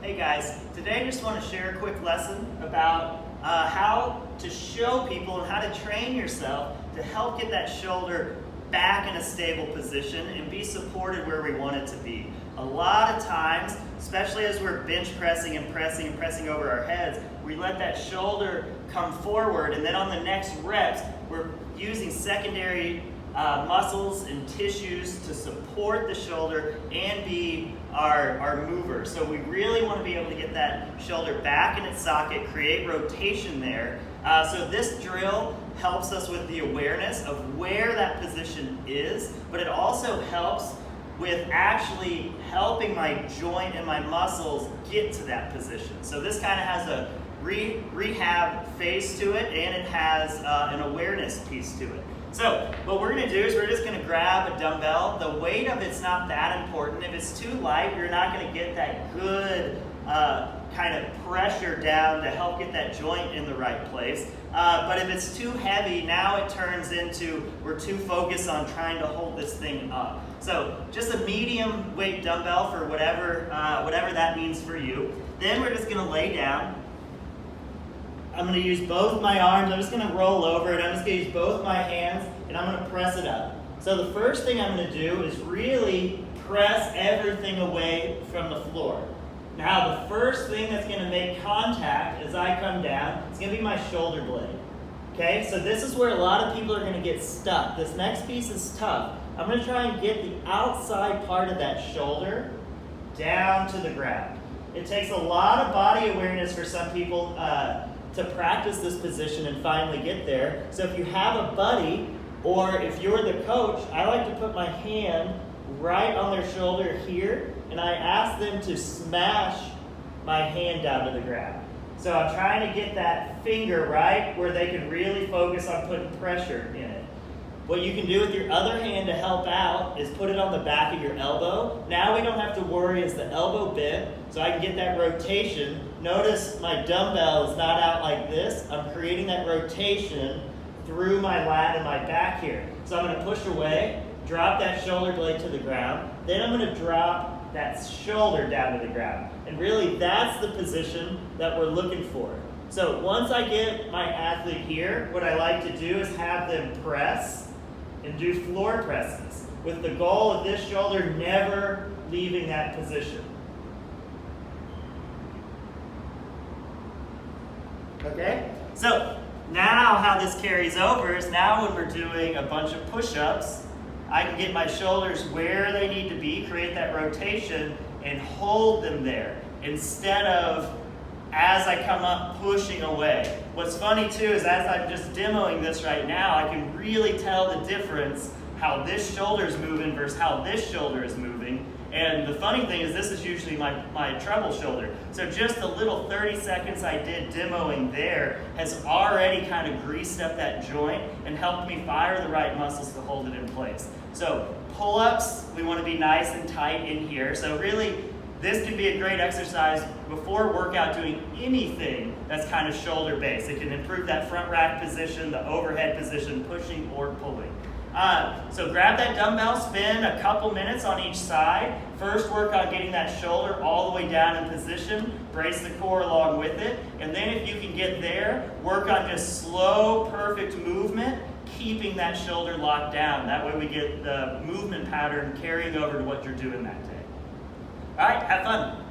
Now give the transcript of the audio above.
Hey guys, today I just want to share a quick lesson about how to show people and how to train yourself to help get that shoulder back in a stable position and be supported where we want it to be. A lot of times, especially as we're bench pressing and pressing over our heads, we let that shoulder come forward, and then on the next reps, we're using secondary muscles and tissues to support the shoulder and be our mover. So we really want to be able to get that shoulder back in its socket, create rotation there. So this drill helps us with the awareness of where that position is, but it also helps with actually helping my joint and my muscles get to that position. So this kind of has a rehab phase to it, and it has an awareness piece to it. So what we're going to do is we're just going to grab a dumbbell. The weight of it's not that important. If it's too light, you're not going to get that good kind of pressure down to help get that joint in the right place. But if it's too heavy, now it turns into we're too focused on trying to hold this thing up. So just a medium weight dumbbell for whatever that means for you. Then we're just going to lay down. I'm going to use both my arms. I'm just going to roll over it. I'm just going to use both my hands, and I'm going to press it up. So the first thing I'm going to do is really press everything away from the floor. Now the first thing that's going to make contact as I come down is going to be my shoulder blade. Okay, so this is where a lot of people are going to get stuck. This next piece is tough. I'm going to try and get the outside part of that shoulder down to the ground. It takes a lot of body awareness for some people to practice this position and finally get there. So if you have a buddy, or if you're the coach, I like to put my hand right on their shoulder here, and I ask them to smash my hand down to the ground. So I'm trying to get that finger right where they can really focus on putting pressure in it. What you can do with your other hand to help out is put it on the back of your elbow. Now we don't have to worry, is the elbow bent, so I can get that rotation. Notice my dumbbell is not out like this. I'm creating that rotation through my lat and my back here. So I'm going to push away, drop that shoulder blade to the ground. Then I'm going to drop that shoulder down to the ground. And really that's the position that we're looking for. So once I get my athlete here, what I like to do is have them press and do floor presses with the goal of this shoulder never leaving that position. Okay? So now how this carries over is now when we're doing a bunch of push-ups, I can get my shoulders where they need to be, create that rotation, and hold them there instead of as I come up pushing away. What's funny too is as I'm just demoing this right now, I can really tell the difference how this shoulder is moving versus how this shoulder is moving. And the funny thing is this is usually my treble shoulder. So just the little 30 seconds I did demoing there has already kind of greased up that joint and helped me fire the right muscles to hold it in place. So pull-ups, we want to be nice and tight in here. So really, this can be a great exercise before workout doing anything that's kind of shoulder based. It can improve that front rack position, the overhead position, pushing or pulling. So grab that dumbbell, spin a couple minutes on each side. First work on getting that shoulder all the way down in position, brace the core along with it, and then if you can get there, work on just slow, perfect movement, keeping that shoulder locked down. That way we get the movement pattern carrying over to what you're doing that day. All right, have fun.